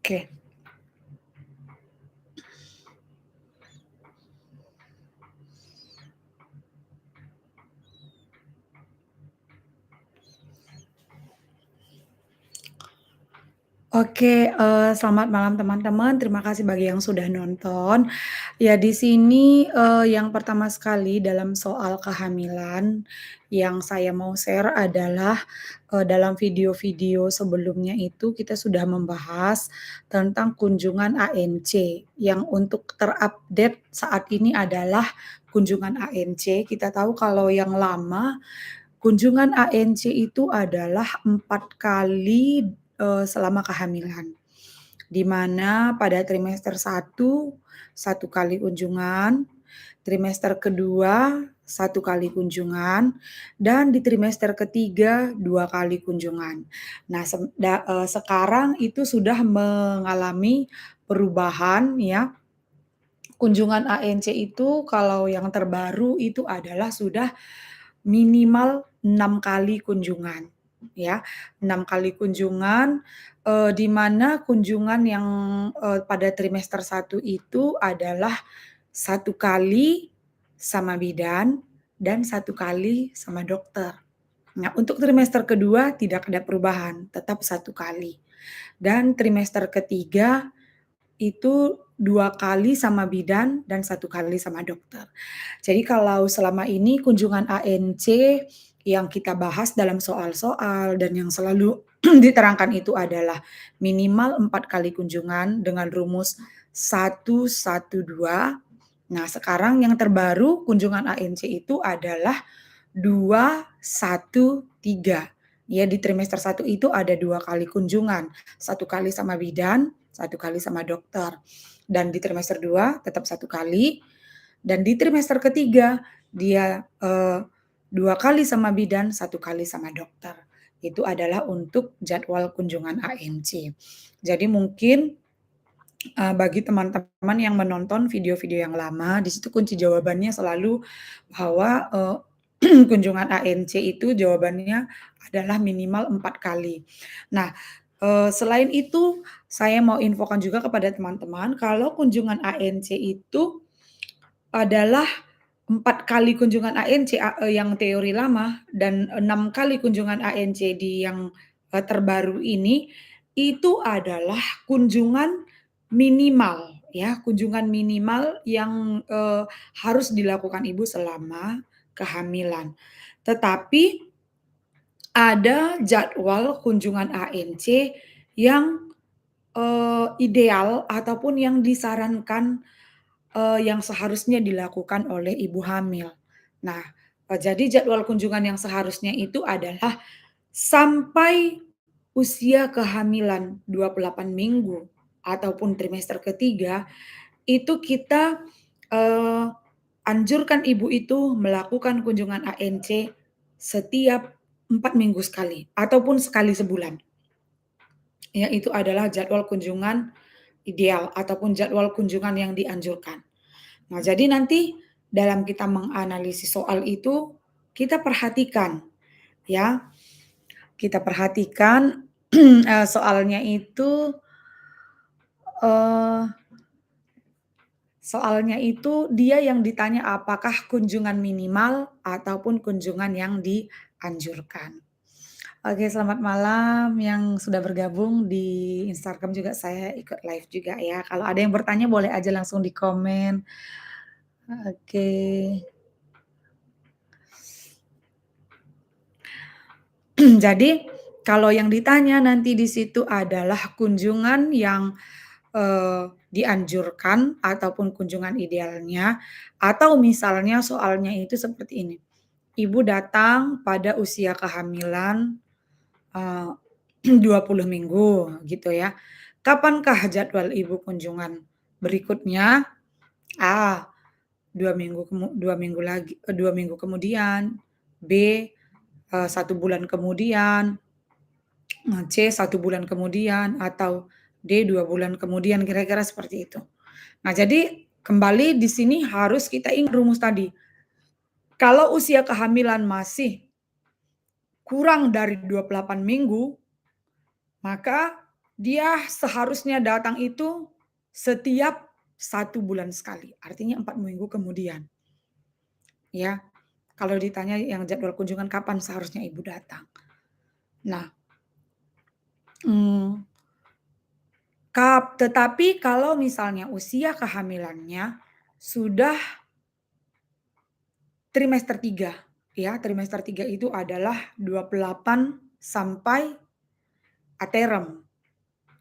Oke. Oke, selamat malam teman-teman, terima kasih bagi yang sudah nonton. Ya di sini, yang pertama sekali dalam soal kehamilan, yang saya mau share adalah, dalam video-video sebelumnya itu kita sudah membahas tentang kunjungan ANC, yang untuk terupdate saat ini adalah kunjungan ANC. Kita tahu kalau yang lama, kunjungan ANC itu adalah 4 kali, selama kehamilan. Di mana pada trimester 1 kali kunjungan, trimester kedua 1 kali kunjungan, dan di trimester ketiga 2 kali kunjungan. Nah, sekarang itu sudah mengalami perubahan ya, kunjungan ANC itu kalau yang terbaru itu adalah sudah minimal 6 kali kunjungan, ya. 6 kali kunjungan, di mana kunjungan yang, pada trimester 1 itu adalah 1 kali sama bidan dan 1 kali sama dokter. Nah, untuk trimester kedua tidak ada perubahan, tetap 1 kali. Dan trimester ketiga itu 2 kali sama bidan dan 1 kali sama dokter. Jadi kalau selama ini kunjungan ANC yang kita bahas dalam soal-soal dan yang selalu diterangkan itu adalah minimal 4 kali kunjungan dengan rumus 1, 1, 2. Nah, sekarang yang terbaru kunjungan ANC itu adalah 2, 1, 3. Ya, di trimester 1 itu ada 2 kali kunjungan, 1 kali sama bidan, 1 kali sama dokter. Dan di trimester 2 tetap 1 kali, dan di trimester ketiga dia, 2 kali sama bidan, 1 kali sama dokter. Itu adalah untuk jadwal kunjungan ANC. Jadi mungkin, bagi teman-teman yang menonton video-video yang lama, di situ kunci jawabannya selalu bahwa, kunjungan ANC itu jawabannya adalah minimal 4 kali. Nah, selain itu saya mau infokan juga kepada teman-teman kalau kunjungan ANC itu adalah 4 kali kunjungan ANC yang teori lama dan 6 kali kunjungan ANC di yang, terbaru ini, itu adalah kunjungan minimal ya, kunjungan minimal yang, harus dilakukan ibu selama kehamilan. Tetapi ada jadwal kunjungan ANC yang, ideal ataupun yang disarankan, yang seharusnya dilakukan oleh ibu hamil. Nah, jadi jadwal kunjungan yang seharusnya itu adalah sampai usia kehamilan 28 minggu ataupun trimester ketiga, itu kita, eee, anjurkan ibu itu melakukan kunjungan ANC setiap 4 minggu sekali ataupun sekali sebulan. Ya, itu adalah jadwal kunjungan ideal ataupun jadwal kunjungan yang dianjurkan. Nah, jadi nanti dalam kita menganalisis soal itu, kita perhatikan ya, kita perhatikan, soalnya itu, eee, soalnya itu dia yang ditanya apakah kunjungan minimal ataupun kunjungan yang dianjurkan. Oke, selamat malam yang sudah bergabung di Instagram juga saya ikut live juga ya. Kalau ada yang bertanya boleh aja langsung di komen. Oke. Jadi kalau yang ditanya nanti di situ adalah kunjungan yang, dianjurkan ataupun kunjungan idealnya, atau misalnya soalnya itu seperti ini, ibu datang pada usia kehamilan, eee, 20 minggu gitu ya. Kapankah jadwal ibu kunjungan berikutnya? A, 2 minggu lagi 2 minggu kemudian, B, 1 bulan kemudian, C 1 bulan kemudian, atau D 2 bulan kemudian, kira-kira seperti itu. Nah, jadi kembali di sini harus kita ingat rumus tadi, kalau usia kehamilan masih kurang dari 28 minggu, maka dia seharusnya datang itu setiap 1 bulan sekali, artinya 4 minggu kemudian, ya. Kalau ditanya yang jadwal kunjungan kapan seharusnya ibu datang. Nah, mmm, tetapi kalau misalnya usia kehamilannya sudah trimester 3, ya, trimester 3 itu adalah 28 sampai aterem,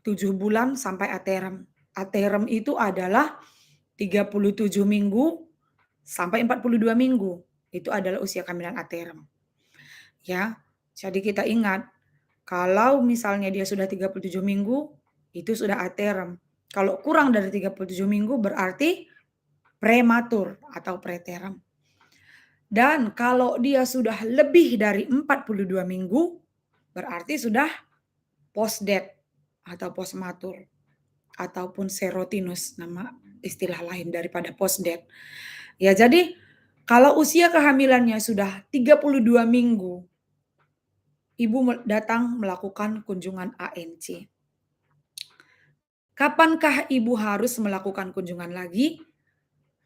7 bulan sampai aterem. Aterem itu adalah 37 minggu sampai 42 minggu, itu adalah usia kehamilan aterem, ya. Jadi kita ingat, kalau misalnya dia sudah 37 minggu, itu sudah aterem. Kalau kurang dari 37 minggu berarti prematur atau preterm. Dan kalau dia sudah lebih dari 42 minggu, berarti sudah postdet atau postmatur ataupun serotinus, nama istilah lain daripada postdet. Ya, jadi kalau usia kehamilannya sudah 32 minggu, ibu datang melakukan kunjungan ANC. Kapankah ibu harus melakukan kunjungan lagi?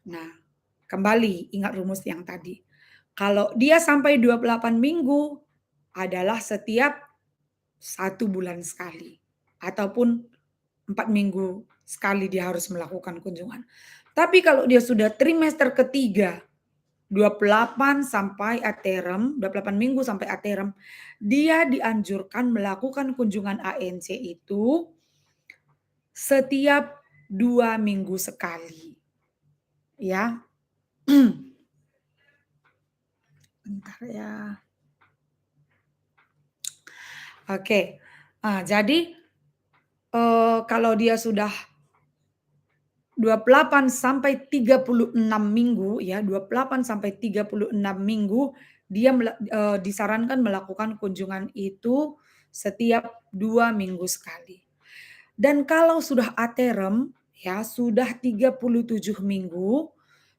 Nah, kembali ingat rumus yang tadi. Kalau dia sampai 28 minggu adalah setiap 1 bulan sekali ataupun 4 minggu sekali dia harus melakukan kunjungan. Tapi kalau dia sudah trimester ketiga, 28 sampai aterem, 28 minggu sampai aterem, dia dianjurkan melakukan kunjungan ANC itu setiap 2 minggu sekali. Ya. Bentar ya. Oke. Jadi, kalau dia sudah 28 sampai 36 minggu ya, 28 sampai 36 minggu dia disarankan melakukan kunjungan itu setiap 2 minggu sekali. Dan kalau sudah aterem ya, sudah 37 minggu.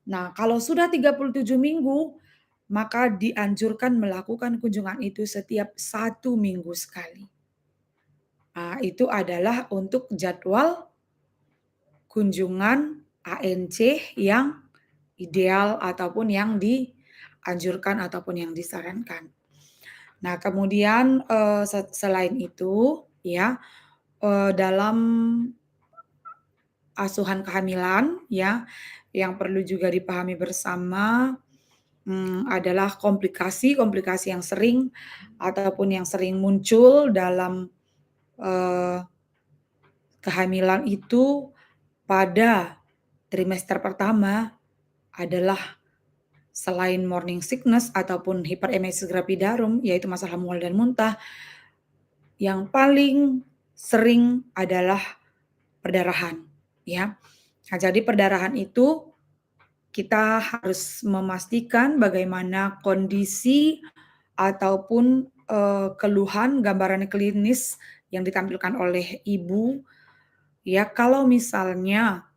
Nah, kalau sudah 37 minggu, maka dianjurkan melakukan kunjungan itu setiap 1 minggu sekali. Itu adalah untuk jadwal kunjungan ANC yang ideal ataupun yang dianjurkan ataupun yang disarankan. Nah, kemudian, selain itu ya, dalam asuhan kehamilan ya, yang perlu juga dipahami bersama, adalah komplikasi-komplikasi yang sering ataupun yang sering muncul dalam, kehamilan itu pada trimester pertama adalah selain morning sickness ataupun hiperemesis gravidarum, yaitu masalah mual dan muntah, yang paling sering adalah perdarahan, ya. Nah, jadi perdarahan itu kita harus memastikan bagaimana kondisi ataupun, keluhan gambaran klinis yang ditampilkan oleh ibu, ya. Kalau misalnya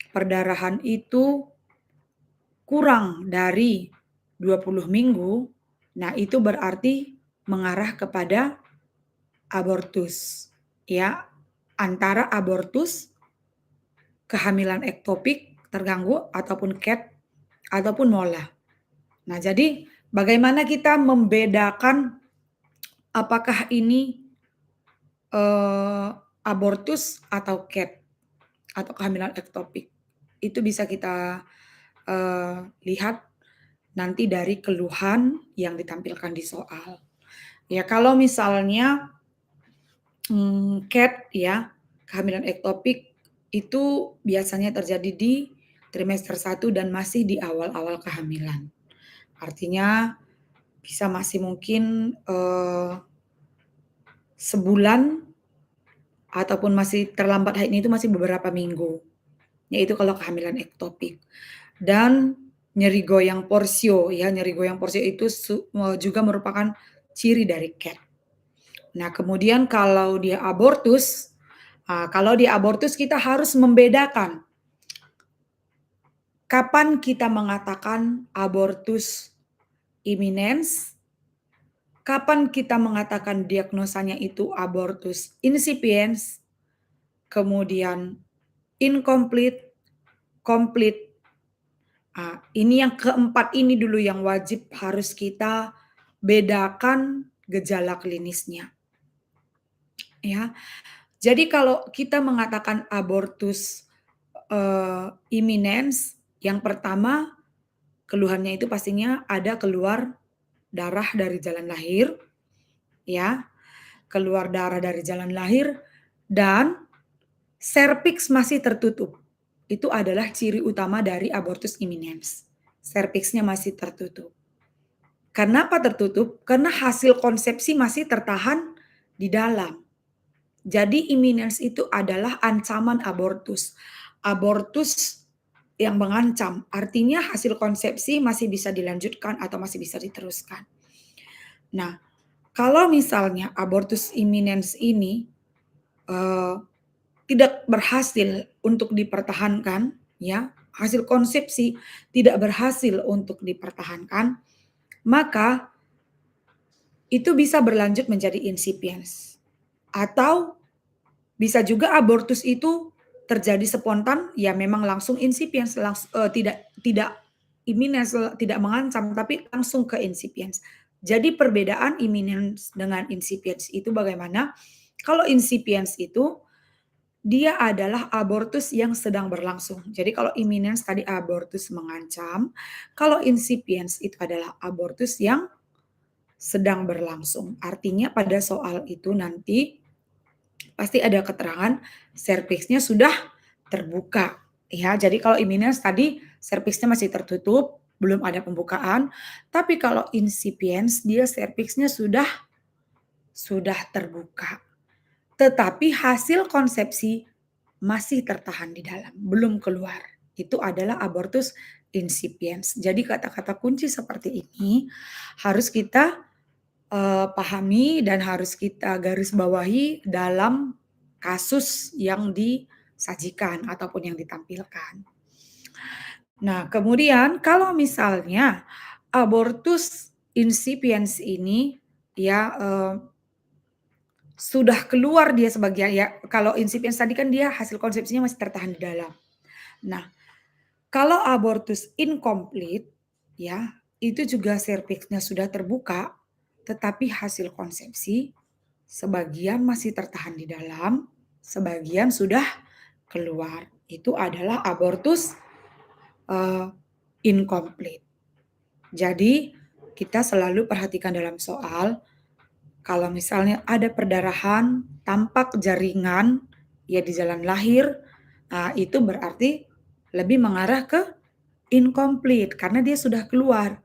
perdarahan itu kurang dari 20 minggu, nah itu berarti mengarah kepada abortus, ya. Antara abortus, kehamilan ektopik terganggu ataupun KET ataupun mola. Nah, jadi bagaimana kita membedakan apakah ini, abortus atau KET atau kehamilan ektopik. Itu bisa kita, lihat nanti dari keluhan yang ditampilkan di soal. Ya, kalau misalnya, KET ya, kehamilan ektopik itu biasanya terjadi di trimester 1 dan masih di awal-awal kehamilan. Artinya bisa masih mungkin, sebulan ataupun masih terlambat haidnya itu masih beberapa minggu, yaitu kalau kehamilan ektopik. Dan nyeri goyang porsio ya, nyeri goyang porsio itu juga merupakan ciri dari KET. Nah, kemudian kalau dia abortus kita harus membedakan kapan kita mengatakan abortus imminens, kapan kita mengatakan diagnosanya itu abortus incipiens, kemudian incomplete, complete. Ini yang keempat ini dulu yang wajib harus kita bedakan gejala klinisnya, ya. Jadi kalau kita mengatakan abortus, imminence, yang pertama keluhannya itu pastinya ada keluar darah dari jalan lahir, ya, keluar darah dari jalan lahir dan serviks masih tertutup. Itu adalah ciri utama dari abortus imminens. Serviksnya masih tertutup. Kenapa tertutup? Karena hasil konsepsi masih tertahan di dalam. Jadi imminens itu adalah ancaman abortus. Abortus yang mengancam, artinya hasil konsepsi masih bisa dilanjutkan atau masih bisa diteruskan. Nah, kalau misalnya abortus imminens ini tidak berhasil untuk dipertahankan, ya, hasil konsepsi tidak berhasil untuk dipertahankan, maka itu bisa berlanjut menjadi insipiens. Atau bisa juga abortus itu terjadi spontan, ya memang langsung insipiens, tidak imminens, tidak mengancam, tapi langsung ke insipiens. Jadi perbedaan imminens dengan insipiens itu bagaimana? Kalau insipiens itu dia adalah abortus yang sedang berlangsung. Jadi kalau imminens tadi abortus mengancam, kalau insipiens itu adalah abortus yang sedang berlangsung. Artinya pada soal itu nanti pasti ada keterangan serviksnya sudah terbuka, ya. Jadi kalau imminens tadi serviksnya masih tertutup, belum ada pembukaan, tapi kalau insipiens dia serviksnya sudah terbuka. Tetapi hasil konsepsi masih tertahan di dalam, belum keluar. Itu adalah abortus insipiens. Jadi kata-kata kunci seperti ini harus kita pahami dan harus kita garis bawahi dalam kasus yang disajikan ataupun yang ditampilkan. Nah, kemudian kalau misalnya abortus insipiens ini ya, sudah keluar dia sebagai ya kalau insipiens tadi kan dia hasil konsepsinya masih tertahan di dalam. Nah, kalau abortus incomplete ya, itu juga serviksnya sudah terbuka, tetapi hasil konsepsi sebagian masih tertahan di dalam, sebagian sudah keluar. Itu adalah abortus, eee, incomplete. Jadi kita selalu perhatikan dalam soal kalau misalnya ada perdarahan, tampak jaringan, ya di jalan lahir, itu berarti lebih mengarah ke incomplete karena dia sudah keluar.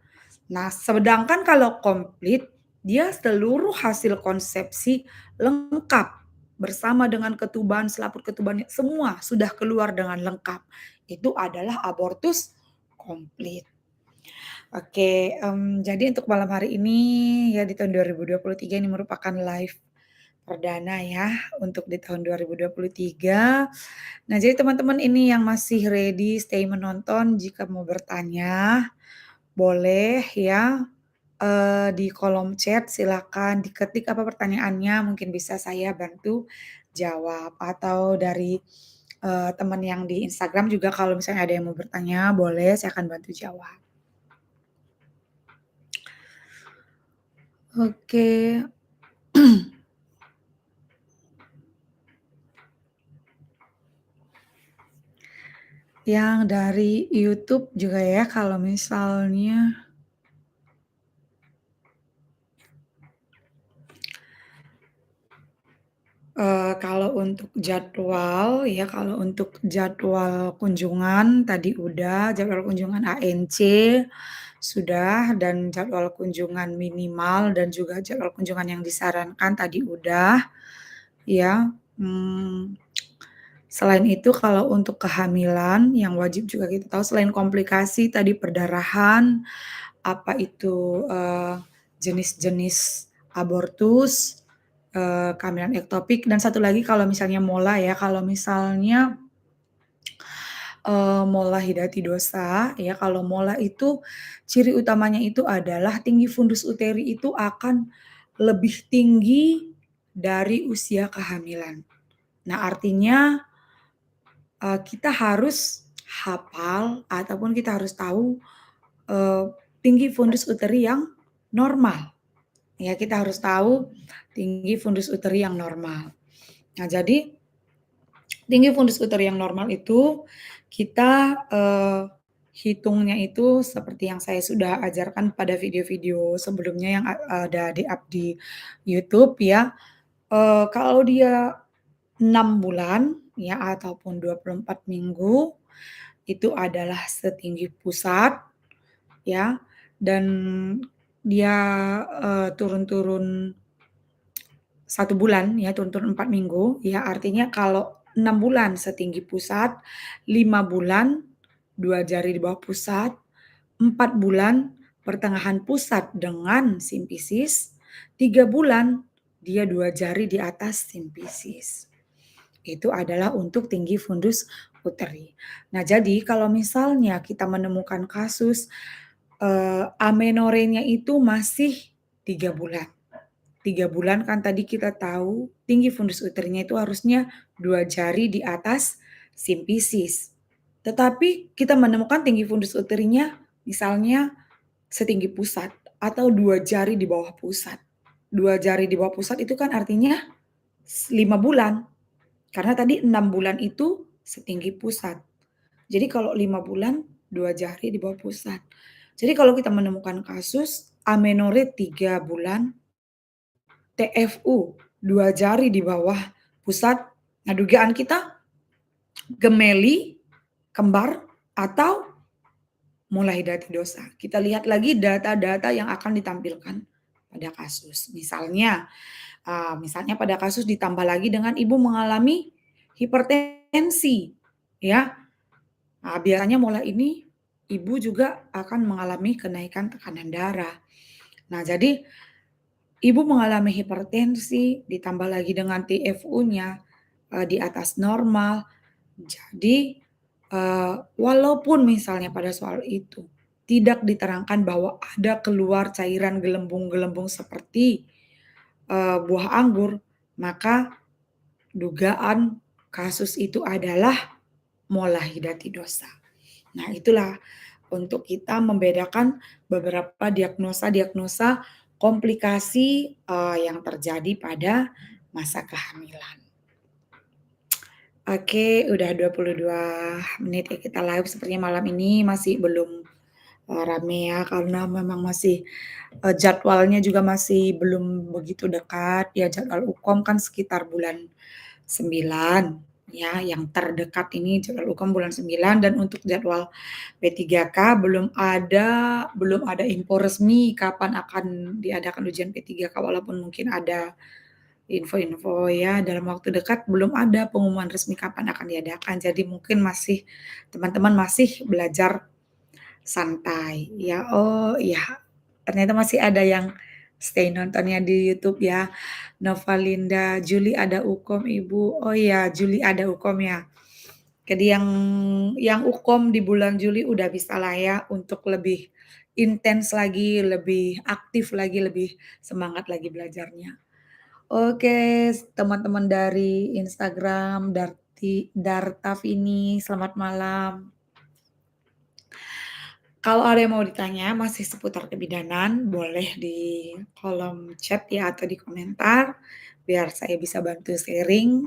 Nah, sedangkan kalau komplit, dia seluruh hasil konsepsi lengkap bersama dengan ketuban, selaput ketubannya semua sudah keluar dengan lengkap. Itu adalah abortus komplit. Oke, jadi untuk malam hari ini ya di tahun 2023 ini merupakan live perdana ya untuk di tahun 2023. Nah, jadi teman-teman ini yang masih ready stay menonton jika mau bertanya boleh ya, di kolom chat silakan diketik apa pertanyaannya mungkin bisa saya bantu jawab atau dari, teman yang di Instagram juga kalau misalnya ada yang mau bertanya boleh saya akan bantu jawab. Oke. Yang dari YouTube juga ya kalau misalnya kalau untuk jadwal ya, kalau untuk jadwal kunjungan tadi udah, jadwal kunjungan ANC sudah, dan jadwal kunjungan minimal dan juga jadwal kunjungan yang disarankan tadi udah, ya. Selain itu kalau untuk kehamilan yang wajib juga kita tahu selain komplikasi tadi perdarahan, apa itu, jenis-jenis abortus, kehamilan ektopik dan satu lagi kalau misalnya mola ya, kalau misalnya, mola hidatidosa ya, kalau mola itu ciri utamanya itu adalah tinggi fundus uteri itu akan lebih tinggi dari usia kehamilan. Nah, artinya, kita harus hafal ataupun kita harus tahu, eee, tinggi fundus uteri yang normal. Ya, kita harus tahu tinggi fundus uteri yang normal. Nah, jadi tinggi fundus uteri yang normal itu kita, hitungnya itu seperti yang saya sudah ajarkan pada video-video sebelumnya yang ada di-up di YouTube ya. Kalau dia 6 bulan ya ataupun 24 minggu, itu adalah setinggi pusat ya, dan dia, turun-turun 1 bulan ya, turun-turun 4 minggu ya, artinya kalau 6 bulan setinggi pusat, 5 bulan 2 jari di bawah pusat, 4 bulan pertengahan pusat dengan simpisis, 3 bulan dia 2 jari di atas simpisis. Itu adalah untuk tinggi fundus uteri. Nah, jadi kalau misalnya kita menemukan kasus, amenorenya itu masih 3 bulan. 3 bulan kan tadi kita tahu tinggi fundus uterinya itu harusnya 2 jari di atas simpisis. Tetapi kita menemukan tinggi fundus uterinya misalnya setinggi pusat atau 2 jari di bawah pusat. 2 jari di bawah pusat itu kan artinya 5 bulan. Karena tadi 6 bulan itu setinggi pusat. Jadi kalau 5 bulan 2 jari di bawah pusat. Jadi kalau kita menemukan kasus amenorrhea 3 bulan, TFU 2 jari di bawah pusat, nah dugaan kita gemeli, kembar, atau mulahidatidosa. Kita lihat lagi data-data yang akan ditampilkan pada kasus. Misalnya pada kasus ditambah lagi dengan ibu mengalami hipertensi, ya. Biasanya mulai ini ibu juga akan mengalami kenaikan tekanan darah. Nah, jadi ibu mengalami hipertensi ditambah lagi dengan TFU-nya, di atas normal. Jadi, walaupun misalnya pada soal itu tidak diterangkan bahwa ada keluar cairan gelembung-gelembung seperti, buah anggur, maka dugaan kasus itu adalah molahidatidosa. Nah, itulah untuk kita membedakan beberapa diagnosa-diagnosa komplikasi, yang terjadi pada masa kehamilan. Oke, udah 22 menit ya kita live, sepertinya malam ini masih belum, rame ya karena memang masih, jadwalnya juga masih belum begitu dekat, ya jadwal UKOM kan sekitar bulan 9 ya, yang terdekat ini jadwal UKOM bulan 9 dan untuk jadwal P3K belum ada info resmi kapan akan diadakan ujian P3K walaupun mungkin ada info-info ya dalam waktu dekat belum ada pengumuman resmi kapan akan diadakan. Jadi mungkin teman-teman masih belajar santai ya. Oh iya, ternyata masih ada yang stay nontonnya di YouTube ya. Novalinda, Juli ada UKOM Ibu. Oh iya, Juli ada UKOM ya. Jadi yang UKOM di bulan Juli udah bisa lah ya untuk lebih intens lagi, lebih aktif lagi, lebih semangat lagi belajarnya. Oke, teman-teman dari Instagram, Dartavini, selamat malam. Kalau ada yang mau ditanya masih seputar kebidanan, boleh di kolom chat ya atau di komentar, biar saya bisa bantu sharing.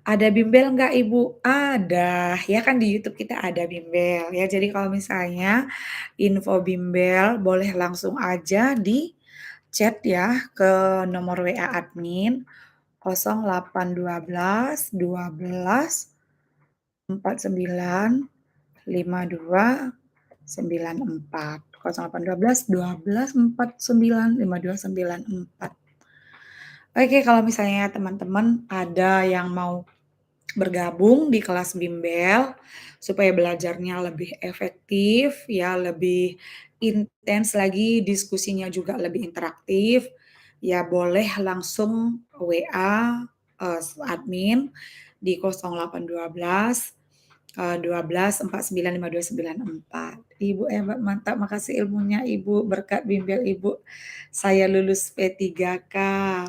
Ada bimbel nggak Ibu? Ada, ya kan di YouTube kita ada bimbel ya. Jadi kalau misalnya info bimbel boleh langsung aja di chat ya ke nomor WA admin 0812 12 49 52 94 0812 12 49 52 94. Oke, kalau misalnya teman-teman ada yang mau bergabung di kelas bimbel supaya belajarnya lebih efektif ya, lebih intens lagi, diskusinya juga lebih interaktif, ya boleh langsung WA, admin di 0812 12 495294. Ibu hebat, mantap, makasih ilmunya Ibu, berkat bimbel Ibu, saya lulus P3K.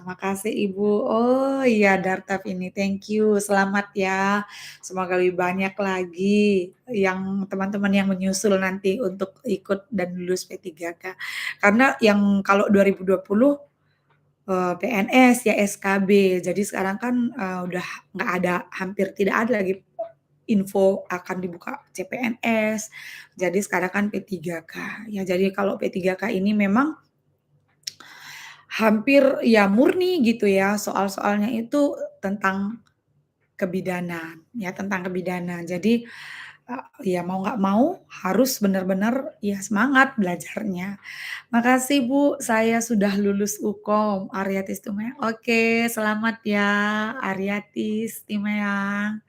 Makasih Ibu. Oh iya Dartaf ini, thank you, selamat ya. Semoga lebih banyak lagi yang teman-teman yang menyusul nanti untuk ikut dan lulus P3K. Karena yang kalau 2020 PNS ya SKB. Jadi sekarang kan, udah nggak ada, hampir tidak ada lagi info akan dibuka CPNS. Jadi sekarang kan P3K. Ya jadi kalau P3K ini memang hampir ya murni gitu ya, soal-soalnya itu tentang kebidanan, ya tentang kebidanan. Jadi, ya mau nggak mau harus benar-benar ya semangat belajarnya. Makasih Bu, saya sudah lulus Ukom, Ariatis Tumeang. Oke, selamat ya Ariatis Timeang.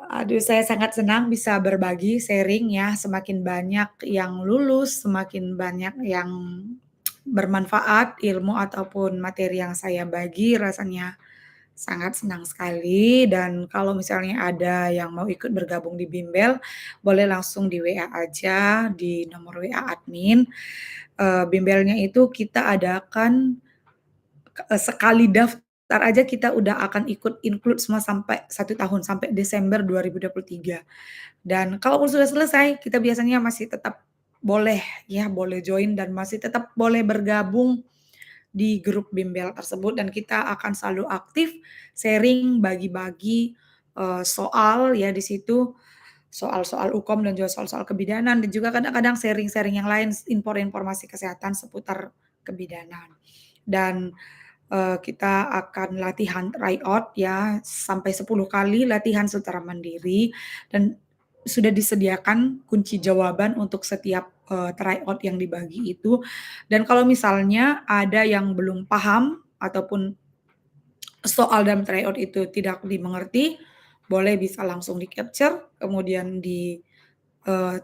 Aduh, saya sangat senang bisa berbagi, sharing ya, semakin banyak yang lulus, semakin banyak yang bermanfaat ilmu ataupun materi yang saya bagi, rasanya sangat senang sekali. Dan kalau misalnya ada yang mau ikut bergabung di bimbel, boleh langsung di WA aja di nomor WA admin. Bimbelnya itu kita adakan sekali daftar aja kita udah akan ikut include semua sampai 1 tahun, sampai Desember 2023. Dan kalaupun sudah selesai, kita biasanya masih tetap boleh ya, boleh join dan masih tetap boleh bergabung di grup bimbel tersebut, dan kita akan selalu aktif sharing, bagi-bagi, soal ya di situ, soal-soal Ukom dan juga soal-soal kebidanan, dan juga kadang-kadang sharing-sharing yang lain, informasi kesehatan seputar kebidanan. Dan, kita akan latihan tryout ya, sampai 10 kali latihan secara mandiri, dan sudah disediakan kunci jawaban untuk setiap, tryout yang dibagi itu. Dan kalau misalnya ada yang belum paham ataupun soal dalam tryout itu tidak dimengerti, boleh bisa langsung di-capture, kemudian di, eee,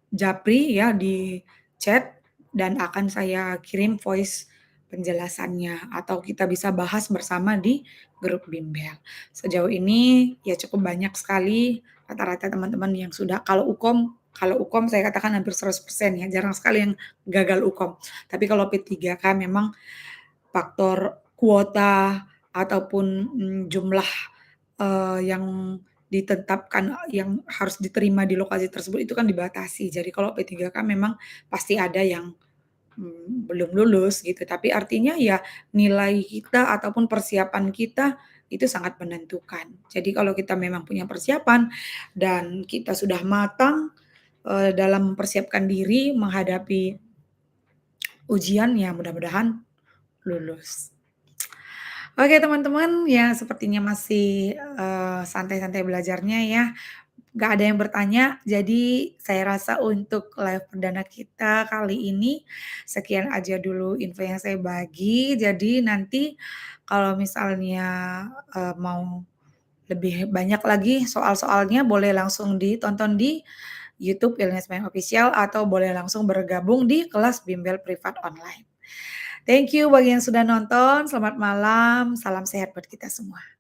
japri ya, di chat, dan akan saya kirim voice penjelasannya, atau kita bisa bahas bersama di grup bimbel. Sejauh ini ya cukup banyak sekali rata-rata teman-teman yang sudah, kalau Ukom saya katakan hampir 100% ya, jarang sekali yang gagal Ukom. Tapi kalau P3K memang faktor kuota ataupun, jumlah, yang ditetapkan, yang harus diterima di lokasi tersebut itu kan dibatasi. Jadi kalau P3K memang pasti ada yang, belum lulus gitu, tapi artinya ya nilai kita ataupun persiapan kita itu sangat menentukan. Jadi kalau kita memang punya persiapan dan kita sudah matang, dalam mempersiapkan diri menghadapi ujian, ya mudah-mudahan lulus. Oke teman-teman, ya sepertinya masih, santai-santai belajarnya ya, nggak ada yang bertanya, jadi saya rasa untuk live perdana kita kali ini, sekian aja dulu info yang saya bagi. Jadi nanti kalau misalnya, mau lebih banyak lagi soal-soalnya, boleh langsung ditonton di YouTube Illness Mind Official, atau boleh langsung bergabung di kelas bimbel privat online. Thank you bagi yang sudah nonton, selamat malam, salam sehat buat kita semua.